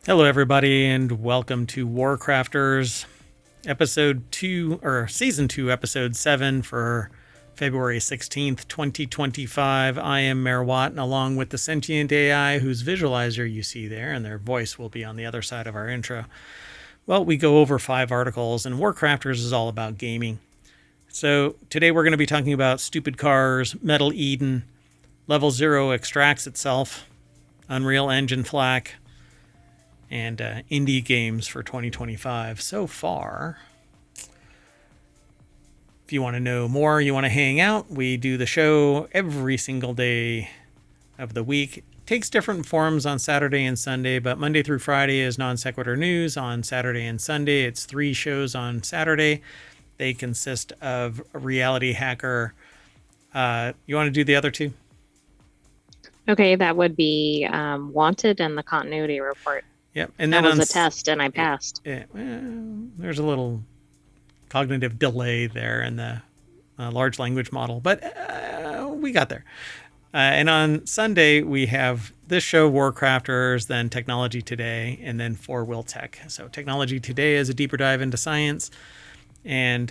Hello, everybody, and welcome to WarCrafters, episode 2, or season 2, episode 7 for February 16th, 2025. I am Mayor Watt, and along with the sentient AI whose visualizer you see there, and their voice will be on the other side of our intro. Well, we go over 5 articles, and WarCrafters is all about gaming. So today we're going to be talking about Stupid Cars, Metal Eden, Level 0 extracts itself, Unreal Engine FLAC, and indie games for 2025 so far. If you want to know more, you want to hang out, we do the show every single day of the week. It takes different forms on Saturday and Sunday, but Monday through Friday is Non Sequitur News. On Saturday and Sunday, it's 3 shows on Saturday. They consist of RealityHacker. You want to do the other two? Okay, that would be Wanted and the Continuity Report. Yep. And that then was a test, and I passed. There's a little cognitive delay there in the large language model, but we got there. And on Sunday, we have this show, WarCrafters, then Technology Today, and then FourWheelTech. So Technology Today is a deeper dive into science, and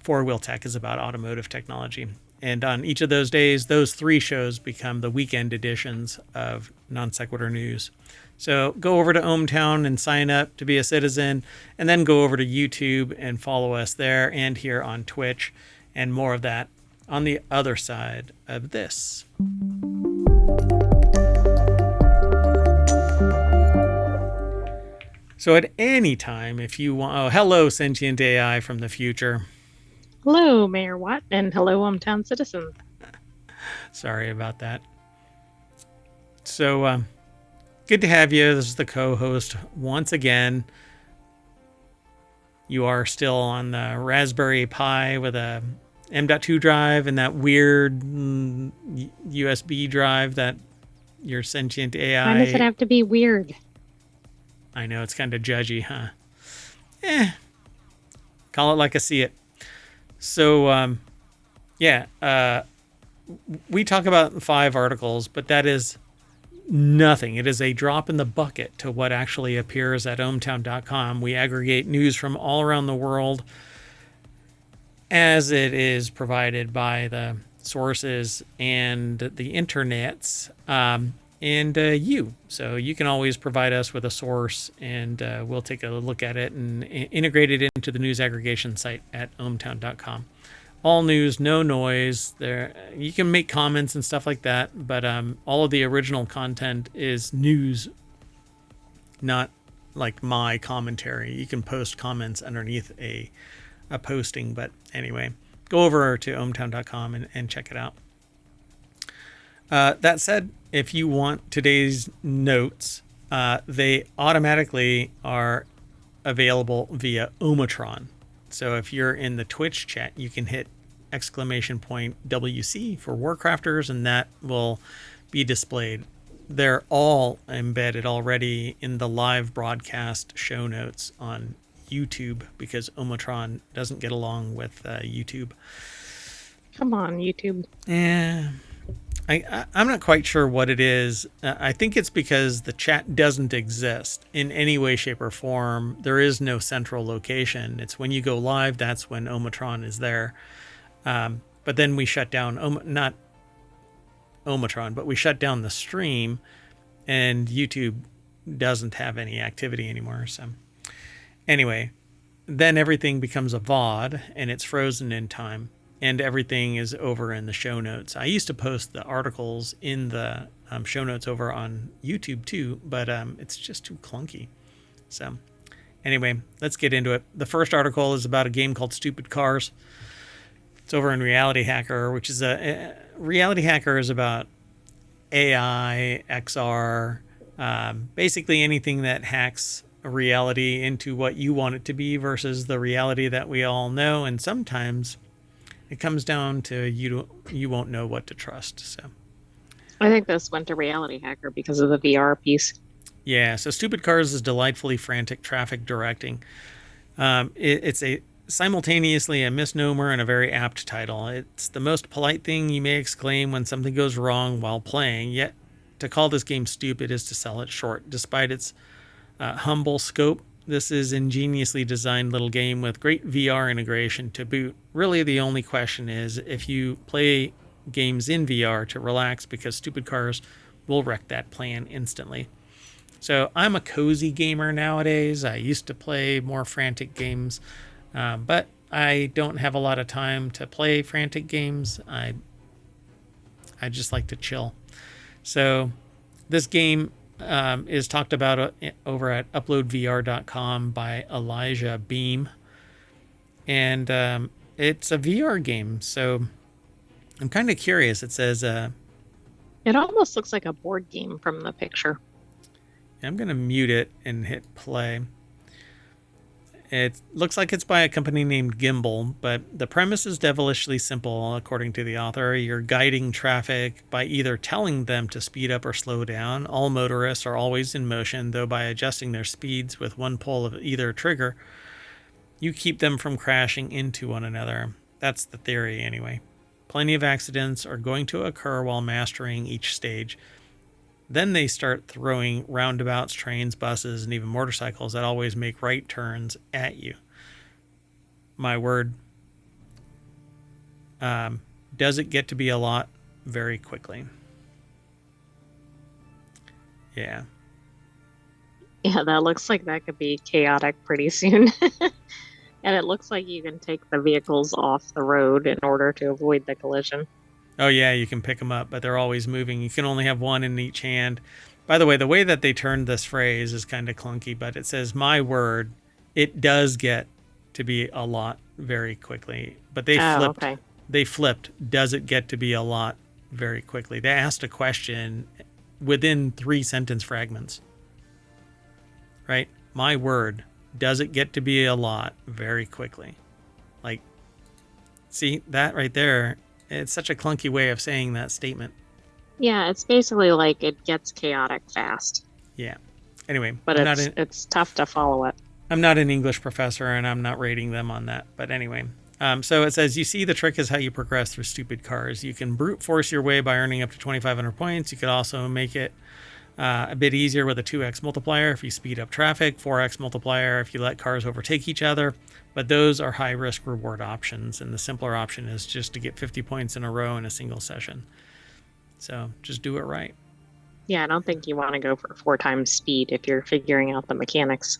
FourWheelTech is about automotive technology. And on each of those days, those 3 shows become the weekend editions of Non Sequitur News. So go over to ohmTown and sign up to be a citizen, and then go over to YouTube and follow us there and here on Twitch, and more of that on the other side of this. So at any time, if you want... Oh, hello, sentient AI from the future. Hello, Mayor Watt, and hello, hometown citizens. Sorry about that. So, good to have you. This is the co-host once again. You are still on the Raspberry Pi with a M.2 drive and that weird USB drive that your sentient AI... Why does it have to be weird? I know, it's kind of judgy, huh? Call it like I see it. So, we talk about 5 articles, but that is nothing. It is a drop in the bucket to what actually appears at ohmtown.com. We aggregate news from all around the world as it is provided by the sources and the internets and you. So you can always provide us with a source, and we'll take a look at it and integrate it into the news aggregation site at ohmtown.com. All news, no noise. There, you can make comments and stuff like that, but all of the original content is news, not like my commentary. You can post comments underneath a posting, but anyway, go over to ohmtown.com and check it out. That said, if you want today's notes, they automatically are available via Omatron. So if you're in the Twitch chat, you can hit !WC for WarCrafters, and that will be displayed. They're all embedded already in the live broadcast show notes on YouTube, because Omatron doesn't get along with YouTube. Come on, YouTube. Yeah. I'm not quite sure what it is. I think it's because the chat doesn't exist in any way, shape, or form. There is no central location. It's when you go live, that's when Omatron is there. But then we shut down, not Omatron, but we shut down the stream, and YouTube doesn't have any activity anymore. So anyway, then everything becomes a VOD, and it's frozen in time. And everything is over in the show notes. I used to post the articles in the show notes over on YouTube too, but it's just too clunky. So anyway, let's get into it. The first article is about a game called Stupid Cars. It's over in RealityHacker, which is RealityHacker is about AI, XR, basically anything that hacks reality into what you want it to be versus the reality that we all know. And sometimes it comes down to you won't know what to trust. So I think this went to RealityHacker because of the VR piece. Yeah, so Stupid Cars is delightfully frantic traffic directing. It's simultaneously a misnomer and a very apt title. It's the most polite thing you may exclaim when something goes wrong while playing, yet to call this game stupid is to sell it short, despite its Humble Scope. This is ingeniously designed little game with great VR integration to boot. Really, the only question is if you play games in VR to relax, because stupid cars will wreck that plan instantly. So I'm a cozy gamer nowadays. I used to play more frantic games, but I don't have a lot of time to play frantic games. I just like to chill. So this game is talked about over at uploadvr.com by Elijah Beam. And it's a VR game. So I'm kind of curious. It says, It almost looks like a board game from the picture. I'm going to mute it and hit play. It looks like it's by a company named Gimbal, but the premise is devilishly simple, according to the author. You're guiding traffic by either telling them to speed up or slow down. All motorists are always in motion, though by adjusting their speeds with one pull of either trigger, you keep them from crashing into one another. That's the theory, anyway. Plenty of accidents are going to occur while mastering each stage. Then they start throwing roundabouts, trains, buses, and even motorcycles that always make right turns at you. My word. Does it get to be a lot very quickly? Yeah. Yeah, that looks like that could be chaotic pretty soon. And it looks like you can take the vehicles off the road in order to avoid the collision. Oh, yeah, you can pick them up, but they're always moving. You can only have one in each hand. By the way that they turned this phrase is kind of clunky, but it says, my word, it does get to be a lot very quickly. But Okay. They flipped, does it get to be a lot very quickly? They asked a question within 3 sentence fragments. Right? My word, does it get to be a lot very quickly? Like, see, that right there, it's such a clunky way of saying that statement. Yeah, it's basically like it gets chaotic fast. Yeah. Anyway, but it's tough to follow it. I'm not an English professor, and I'm not rating them on that. But anyway, so it says, you see, the trick is how you progress through stupid cars. You can brute force your way by earning up to 2,500 points. You could also make it a bit easier with a 2x multiplier if you speed up traffic, 4x multiplier if you let cars overtake each other. But those are high risk reward options, and the simpler option is just to get 50 points in a row in a single session. So just do it right. Yeah, I don't think you want to go for 4 times speed if you're figuring out the mechanics.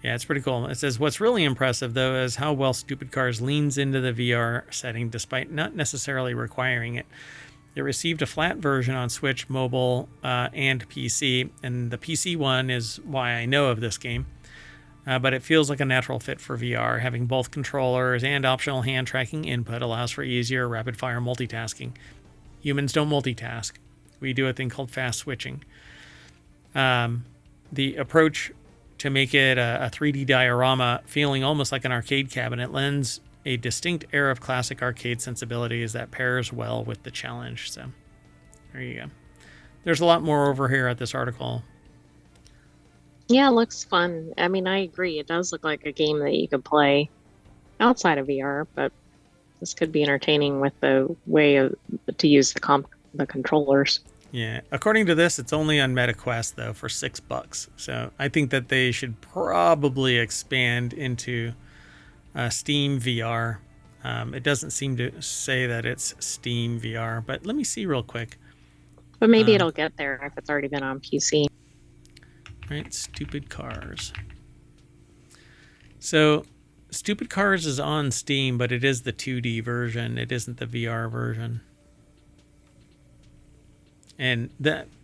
Yeah, it's pretty cool. It says, what's really impressive, though, is how well Stupid Cars leans into the VR setting despite not necessarily requiring it. It received a flat version on Switch, mobile, and PC, and the PC one is why I know of this game. But it feels like a natural fit for VR. Having both controllers and optional hand tracking input allows for easier rapid-fire multitasking. Humans don't multitask. We do a thing called fast switching. The approach to make it a 3D diorama feeling almost like an arcade cabinet lends a distinct air of classic arcade sensibilities that pairs well with the challenge. So there you go. There's a lot more over here at this article. Yeah, it looks fun. I mean, I agree. It does look like a game that you could play outside of VR, but this could be entertaining with the way to use the controllers. Yeah. According to this, it's only on MetaQuest, though, for $6. So I think that they should probably expand into Steam VR. It doesn't seem to say that it's Steam VR, but let me see real quick. But maybe it'll get there if it's already been on PC. Right, Stupid Cars. So Stupid Cars is on Steam, but it is the 2D version. It isn't the VR version. And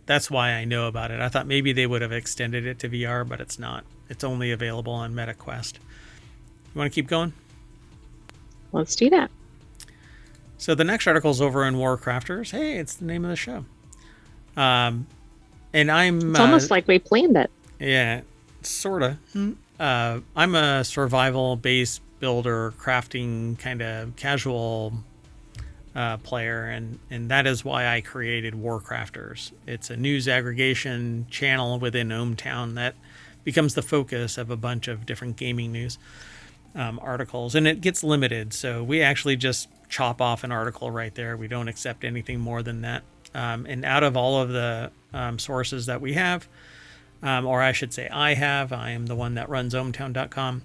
that's why I know about it. I thought maybe they would have extended it to VR, but it's not. It's only available on MetaQuest. You want to keep going? Let's do that. So the next article is over in WarCrafters. Hey, it's the name of the show. And It's almost like we planned it. Yeah, sort of. I'm a survival base builder, crafting kind of casual player, and that is why I created WarCrafters. It's a news aggregation channel within ohmTown that becomes the focus of a bunch of different gaming news articles, and it gets limited. So we actually just chop off an article right there. We don't accept anything more than that. And out of all of the sources that we have, or I should say I have. I am the one that runs ohmtown.com.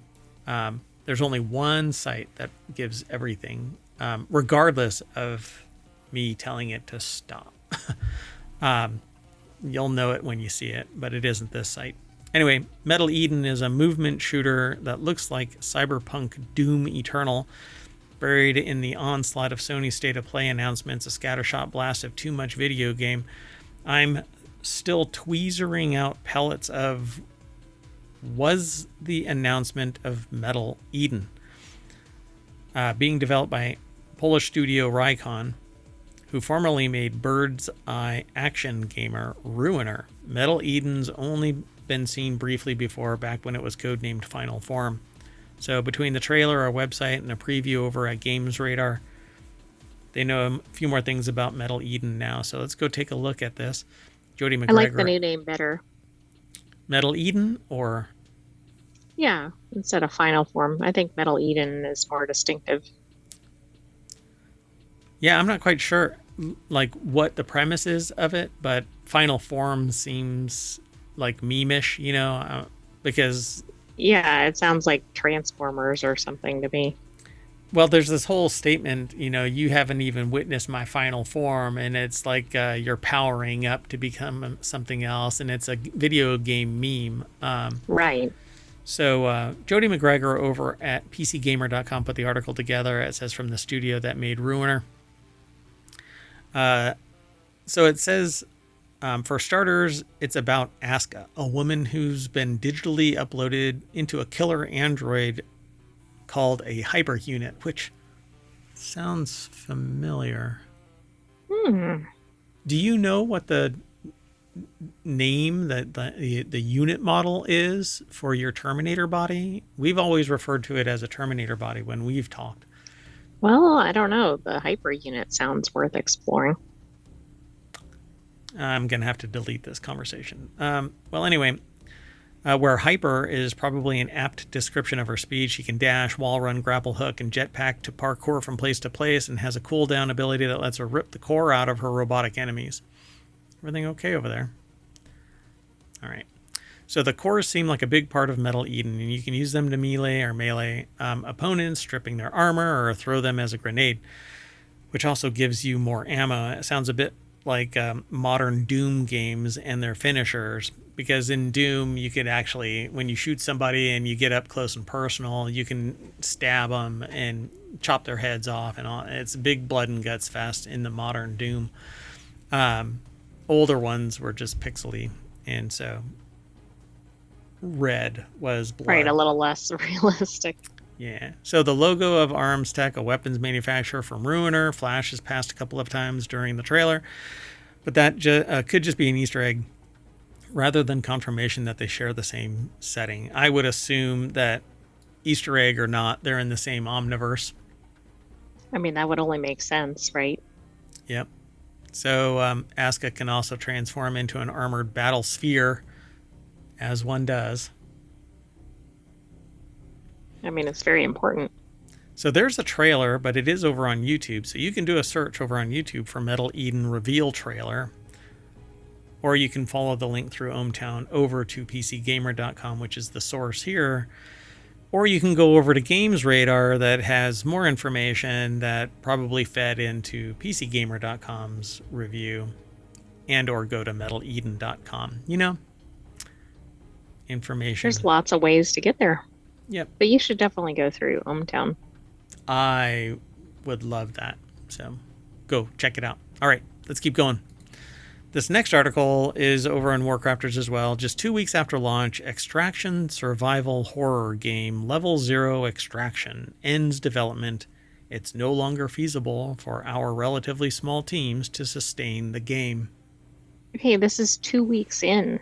There's only one site that gives everything, regardless of me telling it to stop. You'll know it when you see it, but it isn't this site. Anyway, Metal Eden is a movement shooter that looks like cyberpunk Doom Eternal. Buried in the onslaught of Sony's State of Play announcements, a scattershot blast of too much video game. I'm still tweezering out pellets of, was the announcement of Metal Eden. Being developed by Polish studio Rycon, who formerly made Bird's Eye action gamer Ruiner. Metal Eden's only been seen briefly before, back when it was codenamed Final Form. So between the trailer, our website, and a preview over at Games Radar, they know a few more things about Metal Eden now. So let's go take a look at this. Jody McGregor. I like the new name better. Metal Eden, or? Yeah, instead of Final Form. I think Metal Eden is more distinctive. Yeah, I'm not quite sure like what the premise is of it, but Final Form seems like meme-ish, you know, because... Yeah, it sounds like Transformers or something to me. Well, there's this whole statement, you know, you haven't even witnessed my final form, and it's like you're powering up to become something else, and it's a video game meme. Right. So Jody McGregor over at PCGamer.com put the article together. It says from the studio that made Ruiner. So it says, for starters, it's about Asuka, a woman who's been digitally uploaded into a killer android called a hyper unit, which sounds familiar. Do you know what the name that the unit model is for your Terminator body? We've always referred to it as a Terminator body when we've talked. Well, I don't know. The hyper unit sounds worth exploring. I'm going to have to delete this conversation. Well, anyway, where hyper is probably an apt description of her speed. She can dash, wall run, grapple hook, and jetpack to parkour from place to place, and has a cooldown ability that lets her rip the core out of her robotic enemies. Everything okay over there? All right. So the cores seem like a big part of Metal Eden, and you can use them to melee opponents, stripping their armor, or throw them as a grenade, which also gives you more ammo. It sounds a bit like modern Doom games and their finishers, because in Doom you could actually, when you shoot somebody and you get up close and personal, you can stab them and chop their heads off and all. It's a big blood and guts fest in the modern Doom. Older ones were just pixely, and so red was blood. Right, a little less realistic. Yeah. So the logo of Arms Tech, a weapons manufacturer from Ruiner, flashes past a couple of times during the trailer, but that could just be an Easter egg rather than confirmation that they share the same setting. I would assume that, Easter egg or not, they're in the same omniverse. I mean, that would only make sense, right? Yep. So Asuka can also transform into an armored battle sphere, as one does. I mean, it's very important. So there's a trailer, but it is over on YouTube. So you can do a search over on YouTube for Metal Eden reveal trailer. Or you can follow the link through ohmTown over to PCGamer.com, which is the source here. Or you can go over to Games Radar that has more information that probably fed into PCGamer.com's review. And or go to MetalEden.com. You know, information. There's lots of ways to get there. Yep. But you should definitely go through ohmTown. I would love that. So go check it out. All right, let's keep going. This next article is over on WarCrafters as well. Just 2 weeks after launch, extraction survival horror game Level 0 Extraction ends development. It's no longer feasible for our relatively small teams to sustain the game. Okay, this is 2 weeks in.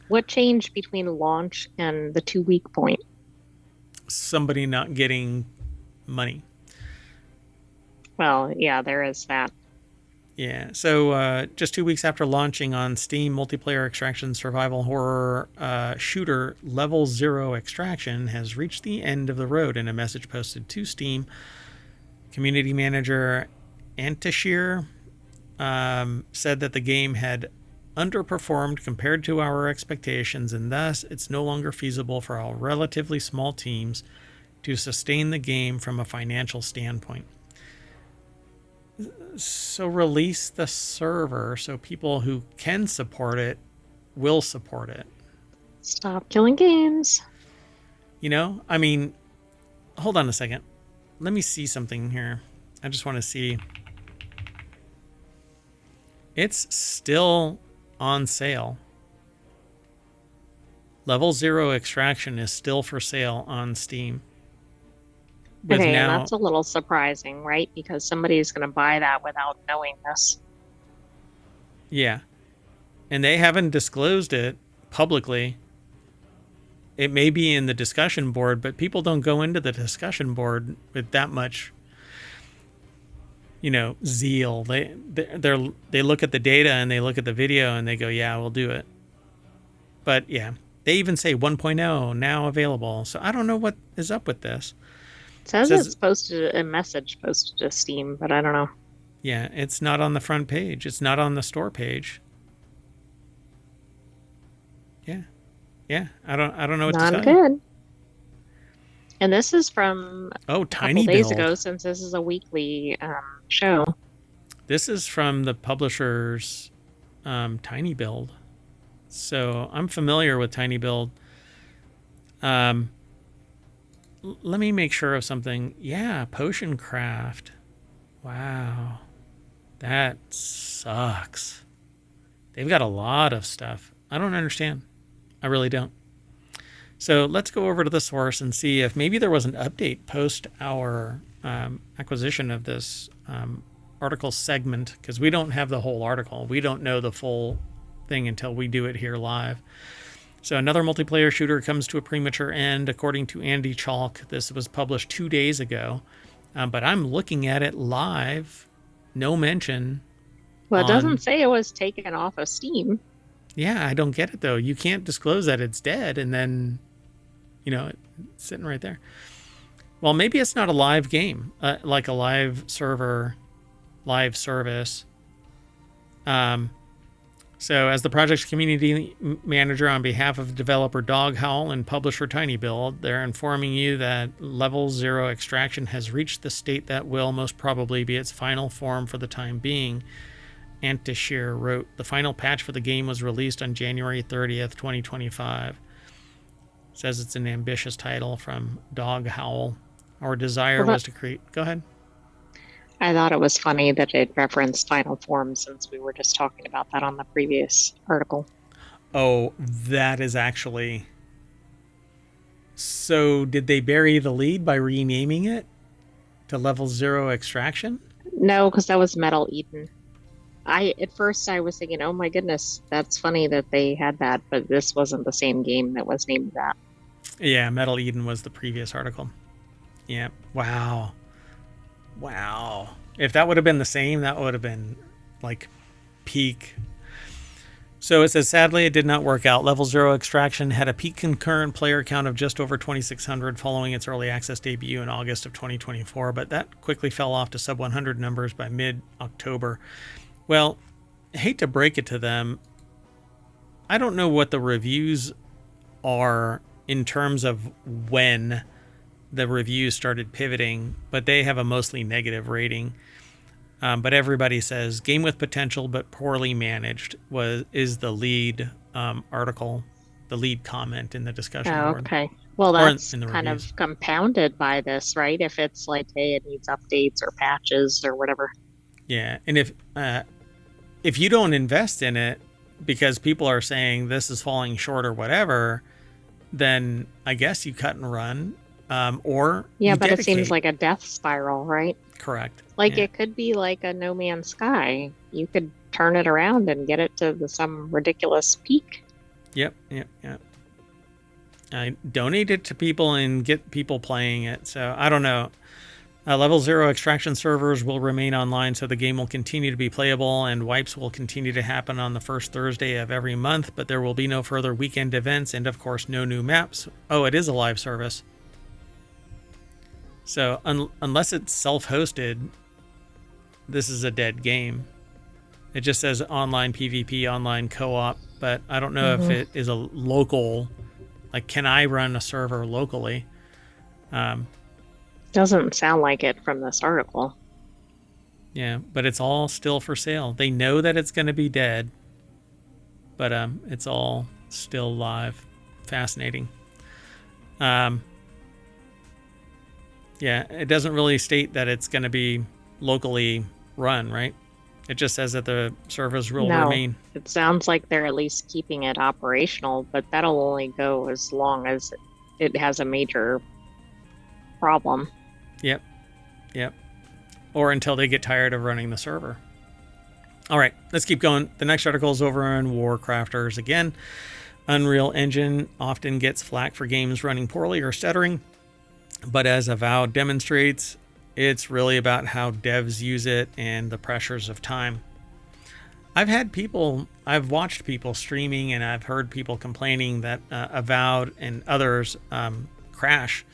What changed between launch and the 2-week point? Somebody not getting money. Well, yeah, there is that. Yeah, so just 2 weeks after launching on Steam, multiplayer extraction survival horror shooter Level 0 Extraction has reached the end of the road. In a message posted to Steam, community manager Antashir said that the game had underperformed compared to our expectations, and thus it's no longer feasible for our relatively small teams to sustain the game from a financial standpoint. So release the server so people who can support it will support it. Stop killing games. You know, I mean, hold on a second. Let me see something here. I just want to see. It's still on sale. Level 0 Extraction is still for sale on Steam. Okay, and that's a little surprising, right? Because somebody's going to buy that without knowing this. Yeah. And they haven't disclosed it publicly. It may be in the discussion board, but people don't go into the discussion board with that much, zeal. They look at the data and they look at the video and they go, yeah, we'll do it. But yeah, they even say 1.0 now available. So I don't know what is up with this. It says it's posted, a message posted to Steam, but I don't know. Yeah, it's not on the front page. It's not on the store page. Yeah. I don't know what to tell you. Not good. And this is from a couple days ago, since this is a weekly show. This is from the publisher's Tiny Build. So I'm familiar with Tiny Build. Let me make sure of something. Yeah, Potion Craft. Wow. That sucks. They've got a lot of stuff. I don't understand. I really don't. So let's go over to the source and see if maybe there was an update post our acquisition of this article segment, because we don't have the whole article. We don't know the full thing until we do it here live. So another multiplayer shooter comes to a premature end, according to Andy Chalk. This was published 2 days ago, but I'm looking at it live. No mention. Well, it doesn't say it was taken off of Steam. Yeah, I don't get it, though. You can't disclose that it's dead and then, it's sitting right there. Well, maybe it's not a live game, like a live server, live service. So as the project's community manager on behalf of developer Dog Howl and publisher Tiny Build, they're informing you that Level 0 Extraction has reached the state that will most probably be its final form for the time being. Antishir wrote, the final patch for the game was released on January 30th, 2025. Says it's an ambitious title from Dog Howl. Our desire was to create... Go ahead. I thought it was funny that it referenced final form, since we were just talking about that on the previous article. Oh, that is actually... So did they bury the lead by renaming it to Level 0 Extraction? No, because that was Metal Eden. At first I was thinking, oh my goodness, that's funny that they had that, but this wasn't the same game that was named that. Yeah, Metal Eden was the previous article. Yeah. Wow. If that would have been the same, that would have been like peak. So it says, sadly, it did not work out. Level 0 Extraction had a peak concurrent player count of just over 2,600 following its early access debut in August of 2024, but that quickly fell off to sub 100 numbers by mid-October. Well, I hate to break it to them. I don't know what the reviews are in terms of when the reviews started pivoting, but they have a mostly negative rating. But everybody says game with potential but poorly managed is the lead article, the lead comment in the discussion board. Okay. Well, that's kind of compounded by this, right? If it's like, hey, it needs updates or patches or whatever. Yeah, and if you don't invest in it because people are saying this is falling short or whatever, then I guess you cut and run, or yeah, but dedicate. It seems like a death spiral, right? Correct. Like It could be like a No Man's Sky. You could turn it around and get it to some ridiculous peak. Yep. I donate it to people and get people playing it. So I don't know. Level 0 Extraction servers will remain online, so the game will continue to be playable, and wipes will continue to happen on the first Thursday of every month, but there will be no further weekend events and, of course, no new maps. Oh, it is a live service. So unless it's self-hosted, this is a dead game. It just says online PvP, online co-op, but I don't know if Hmm. it is a local. Like, can I run a server locally? Doesn't sound like it from this article. Yeah, but it's all still for sale. They know that it's going to be dead, but it's all still live. Fascinating. Um, yeah, it doesn't really state that it's going to be locally run, right? It just says that the servers will No, remain. it sounds like they're at least keeping it operational, but that'll only go as long as it has a major problem. Yep, yep. Or until they get tired of running the server. All right, let's keep going. The next article is over on WarCrafters again. Unreal Engine often gets flack for games running poorly or stuttering, but as Avowed demonstrates, it's really about how devs use it and the pressures of time. I've watched people streaming and I've heard people complaining that Avowed and others crash.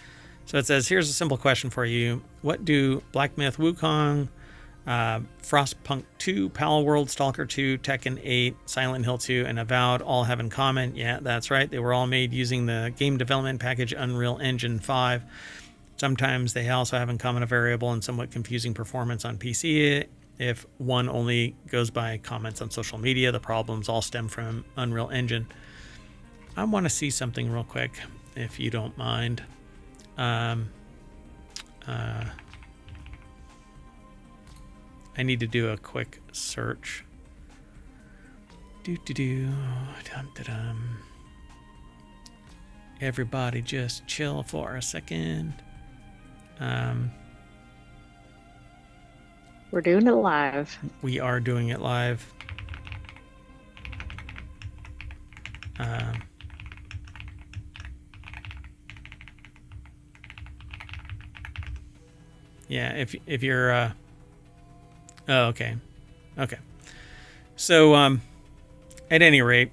So it says, here's a simple question for you. What do Black Myth Wukong, Frostpunk 2, Pal World, Stalker 2, Tekken 8, Silent Hill 2, and Avowed all have in common? Yeah, that's right. They were all made using the game development package Unreal Engine 5. Sometimes they also have in common a variable and somewhat confusing performance on PC. If one only goes by comments on social media, the problems all stem from Unreal Engine. I want to see something real quick, if you don't mind. I need to do a quick search. Dum-da-dum. Everybody just chill for a second. We're doing it live. We are doing it live. Yeah, if you're oh, okay. So at any rate,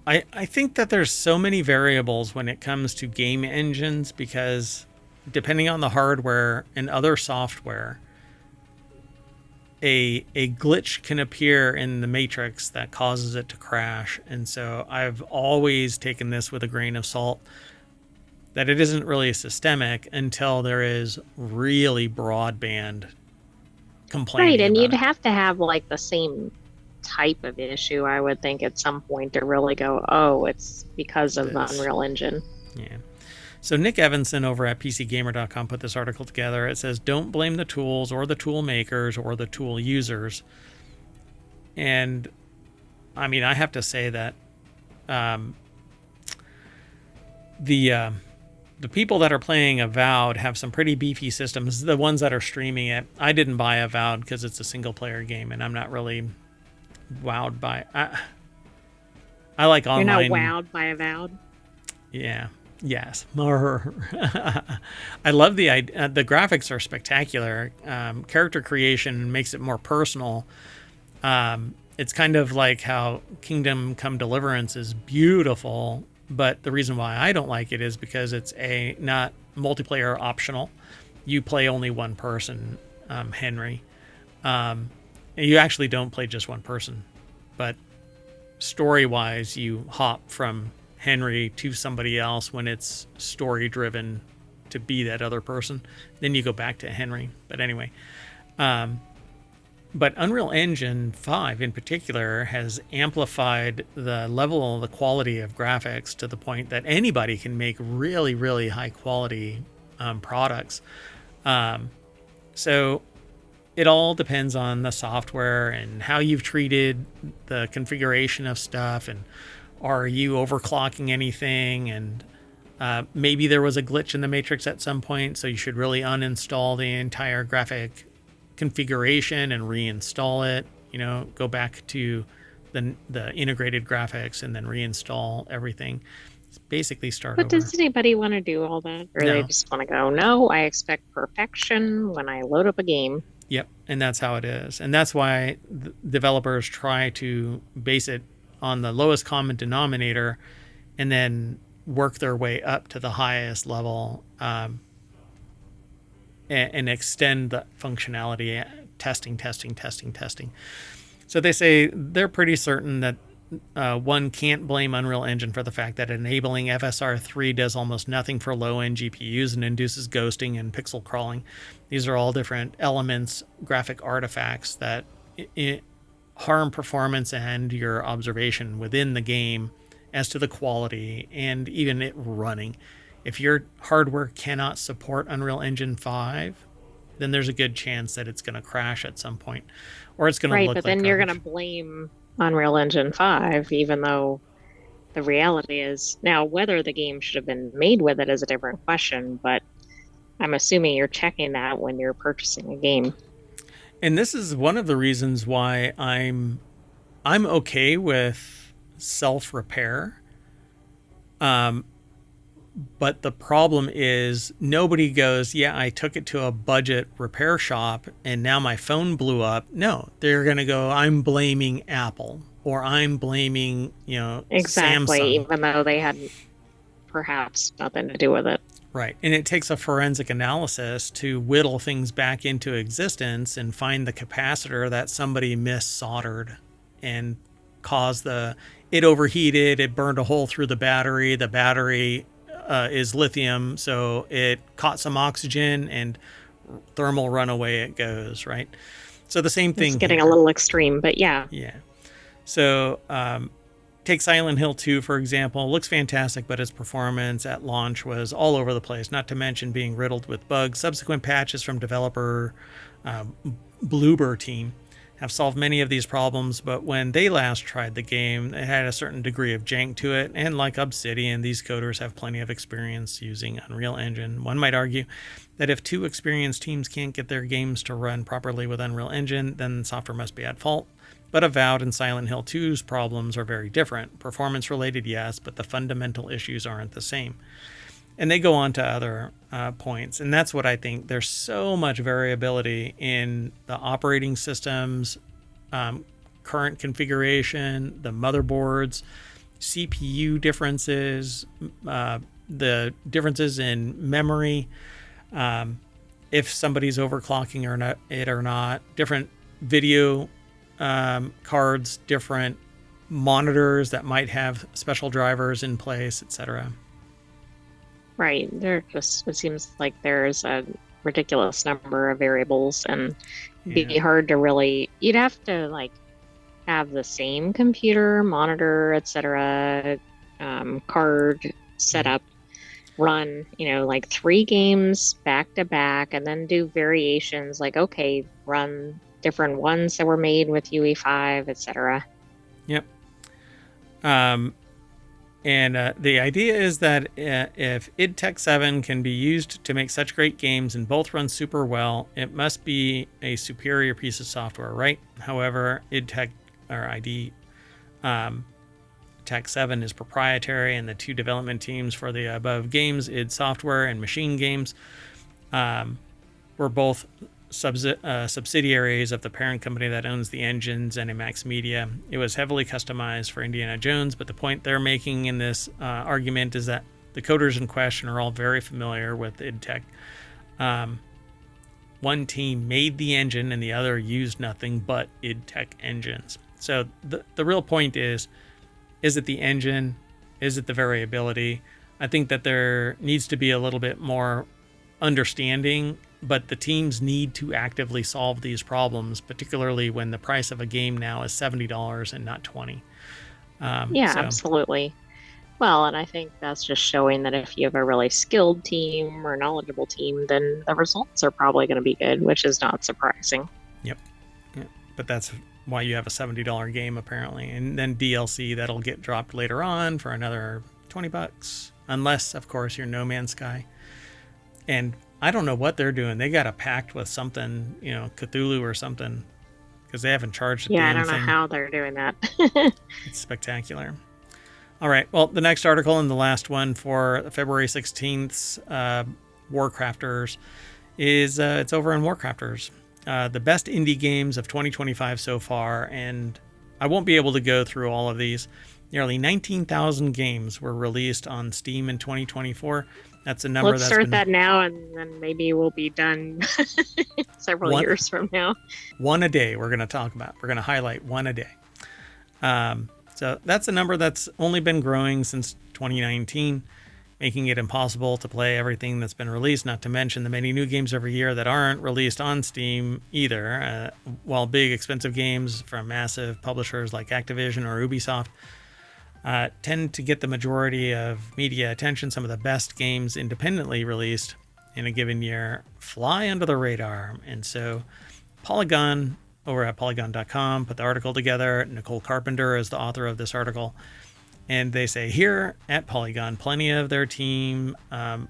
I think that there's so many variables when it comes to game engines, because depending on the hardware and other software, a glitch can appear in the matrix that causes it to crash. And so I've always taken this with a grain of salt, that it isn't really systemic until there is really broadband complaining Right, and about you'd it. have to have like the same type of issue, I would think, at some point to really go, oh, it's because of the This. Unreal Engine. Yeah. So Nick Evanson over at PCGamer.com put this article together. It says, don't blame the tools or the tool makers or the tool users. And I mean, I have to say that the people that are playing Avowed have some pretty beefy systems. The ones that are streaming it, I didn't buy Avowed because it's a single player game, and I'm not really wowed by. I like You're not online. wowed by Avowed? Yeah. Yes. I love the graphics are spectacular. Character creation makes it more personal. It's kind of like how Kingdom Come Deliverance is beautiful, but the reason why I don't like it is because it's not multiplayer optional. You play only one person, Henry. You actually don't play just one person, but story-wise, you hop from Henry to somebody else when it's story-driven to be that other person. Then you go back to Henry. But anyway, but Unreal Engine 5 in particular has amplified the level, the quality of graphics to the point that anybody can make really, really high-quality products. So it all depends on the software and how you've treated the configuration of stuff, and are you overclocking anything, and maybe there was a glitch in the matrix at some point, so you should really uninstall the entire graphic configuration and reinstall it. Go back to the integrated graphics and then reinstall everything. It's basically start But over. does anybody want to do all that? Or they No. just want to go, no, I expect perfection when I load up a game. Yep, and that's how it is. And that's why developers try to base it on the lowest common denominator and then work their way up to the highest level, and extend the functionality, testing. So they say they're pretty certain that one can't blame Unreal Engine for the fact that enabling FSR3 does almost nothing for low-end GPUs and induces ghosting and pixel crawling. These are all different elements, graphic artifacts that harm performance and your observation within the game as to the quality and even it running. If your hardware cannot support Unreal Engine 5, then there's a good chance that it's going to crash at some point, or it's going to Right, look but like then you're going to garbage. blame Unreal Engine 5, even though the reality is now whether the game should have been made with it is a different question, but I'm assuming you're checking that when you're purchasing a game. And this is one of the reasons why I'm okay with self repair. But the problem is nobody goes, yeah, I took it to a budget repair shop and now my phone blew up. No, they're going to go, I'm blaming Apple or I'm blaming, Exactly, Samsung. even though they had perhaps nothing to do with it. Right. And it takes a forensic analysis to whittle things back into existence and find the capacitor that somebody mis-soldered and caused it overheated, it burned a hole through the battery. The battery is lithium, so it caught some oxygen and thermal runaway it goes, right? So the same It's thing getting a here. little extreme, but yeah. Yeah. So take Silent Hill 2, for example. Looks fantastic, but its performance at launch was all over the place, not to mention being riddled with bugs. Subsequent patches from developer uh, Bloober team have solved many of these problems, but when they last tried the game, it had a certain degree of jank to it, and like Obsidian, these coders have plenty of experience using Unreal Engine. One might argue that if two experienced teams can't get their games to run properly with Unreal Engine, then software must be at fault. But Avowed and Silent Hill 2's problems are very different. Performance related, yes, but the fundamental issues aren't the same. And they go on to other points. And that's what I think. There's so much variability in the operating systems, current configuration, the motherboards, CPU differences, the differences in memory, if somebody's overclocking or not, different video cards, different monitors that might have special drivers in place, etc. Right. It seems like there's a ridiculous number of variables and Yeah. be hard to really, you'd have to like have the same computer, monitor, etc., card set Mm. up, run, like three games back to back, and then do variations like, okay, run different ones that were made with UE5, etc. Yep. Um, and the idea is that if id Tech 7 can be used to make such great games and both run super well, it must be a superior piece of software, right? However, id Tech or ID Tech 7 is proprietary, and the two development teams for the above games, id Software and Machine Games, were both subsidiaries of the parent company that owns the engines and Emacs Media. It was heavily customized for Indiana Jones, but the point they're making in this argument is that the coders in question are all very familiar with id Tech. One team made the engine and the other used nothing but id Tech engines. So the real point is it the engine? Is it the variability? I think that there needs to be a little bit more understanding, but the teams need to actively solve these problems, particularly when the price of a game now is $70 and not $20. Yeah, So, absolutely. Well, and I think that's just showing that if you have a really skilled team or knowledgeable team, then the results are probably going to be good, which is not surprising. yep. Yeah. But that's why you have a $70 game apparently, and then DLC that'll get dropped later on for another $20, unless of course you're No Man's Sky. And I don't know what they're doing. They got a pact with something, Cthulhu or something, because they haven't charged a Yeah, I damn don't know thing. how they're doing that. It's spectacular. All right. Well, the next article and the last one for February 16th, WarCrafters, is it's over on WarCrafters. The best indie games of 2025 so far. And I won't be able to go through all of these, Nearly 19,000 games were released on Steam in 2024. That's a number Let's that's start been that now, and then maybe we'll be done several one years from now. one a day. We're going to talk about. We're going to highlight one a day. So that's a number that's only been growing since 2019, making it impossible to play everything that's been released, not to mention the many new games every year that aren't released on Steam either. While big, expensive games from massive publishers like Activision or Ubisoft tend to get the majority of media attention, some of the best games independently released in a given year fly under the radar. And so Polygon over at polygon.com put the article together. Nicole Carpenter is the author of this article. And they say here at Polygon, plenty of their team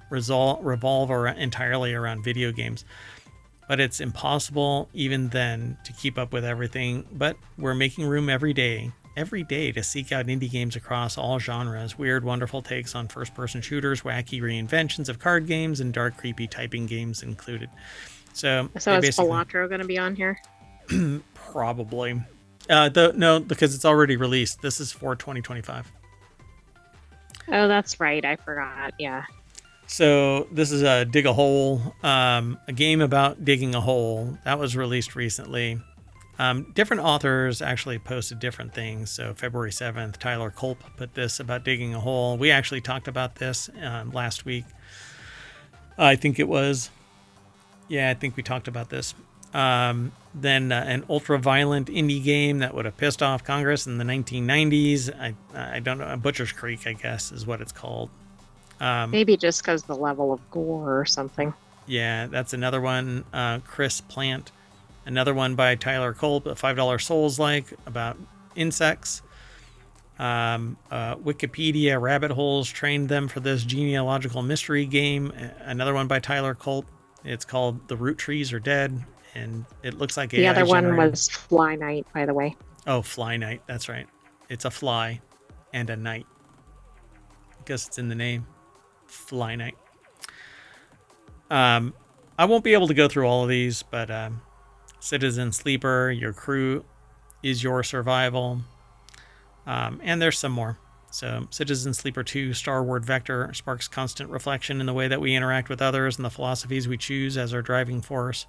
revolve entirely around video games. But it's impossible even then to keep up with everything. But we're making room every day to seek out indie games across all genres. Weird, wonderful takes on first-person shooters, wacky reinventions of card games, and dark, creepy typing games included. So is Balatro going to be on here? Probably. No, because it's already released. This is for 2025. Oh, that's right. I forgot. Yeah. So this is a Dig a Hole, a game about digging a hole that was released recently. Different authors actually posted different things. So February 7th, Tyler Culp put this about digging a hole. We actually talked about this last week. I think it was. Yeah, I think we talked about this. Then an ultra-violent indie game that would have pissed off Congress in the 1990s. I don't know. Butcher's Creek, I guess, is what it's called. Maybe just because the level of gore or something. Yeah, that's another one. Chris Plant. Another one by Tyler Culp, a $5 Souls-like about insects. Wikipedia rabbit holes trained them for this genealogical mystery game. Another one by Tyler Culp. It's called The Root Trees Are Dead, and it looks like the other one was Fly Night, by the way. Oh, Fly Night. That's right. It's a fly and a night. I guess it's in the name. Fly Night. I won't be able to go through all of these, but Citizen Sleeper, Your Crew is Your Survival. And there's some more. So Citizen Sleeper 2, Starward Vector, sparks constant reflection in the way that we interact with others and the philosophies we choose as our driving force.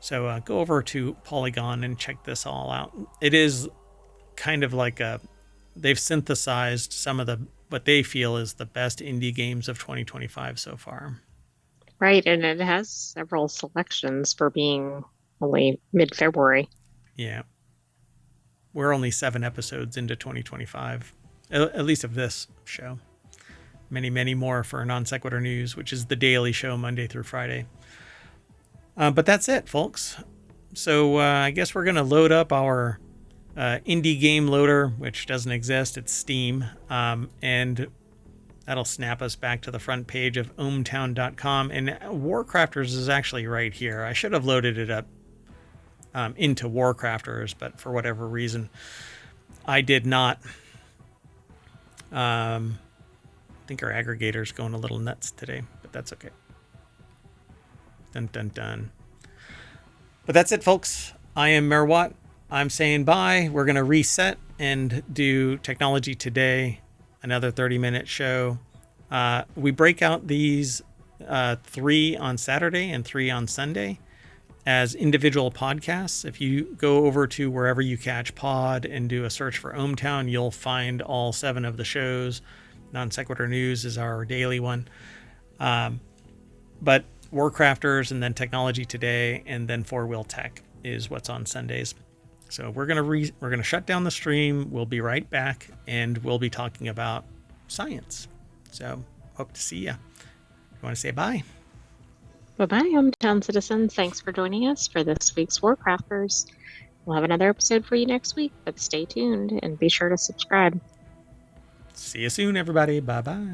So go over to Polygon and check this all out. It is kind of like they've synthesized some of what they feel is the best indie games of 2025 so far. Right, and it has several selections for being only mid-February. Yeah. We're only 7 episodes into 2025, at least of this show. Many, many more for Non Sequitur News, which is the daily show Monday through Friday. But that's it, folks. So I guess we're going to load up our indie game loader, which doesn't exist. It's Steam. And that'll snap us back to the front page of ohmtown.com. And WarCrafters is actually right here. I should have loaded it up into WarCrafters, but for whatever reason, I did not. I think our aggregator's going a little nuts today, but that's okay. Dun, dun, dun. But that's it, folks. I am Merwatt. I'm saying bye. We're going to reset and do Technology Today, another 30-minute show. We break out these 3 on Saturday and 3 on Sunday as individual podcasts. If you go over to wherever you catch pod and do a search for ohmTown, you'll find all 7 of the shows. Non Sequitur News is our daily one. But WarCrafters and then Technology Today and then FourWheelTech is what's on Sundays. So we're gonna shut down the stream. We'll be right back, and we'll be talking about science. So hope to see you. You want to say bye? Bye-bye, hometown citizens. Thanks for joining us for this week's WarCrafters. We'll have another episode for you next week, but stay tuned and be sure to subscribe. See you soon, everybody. Bye-bye.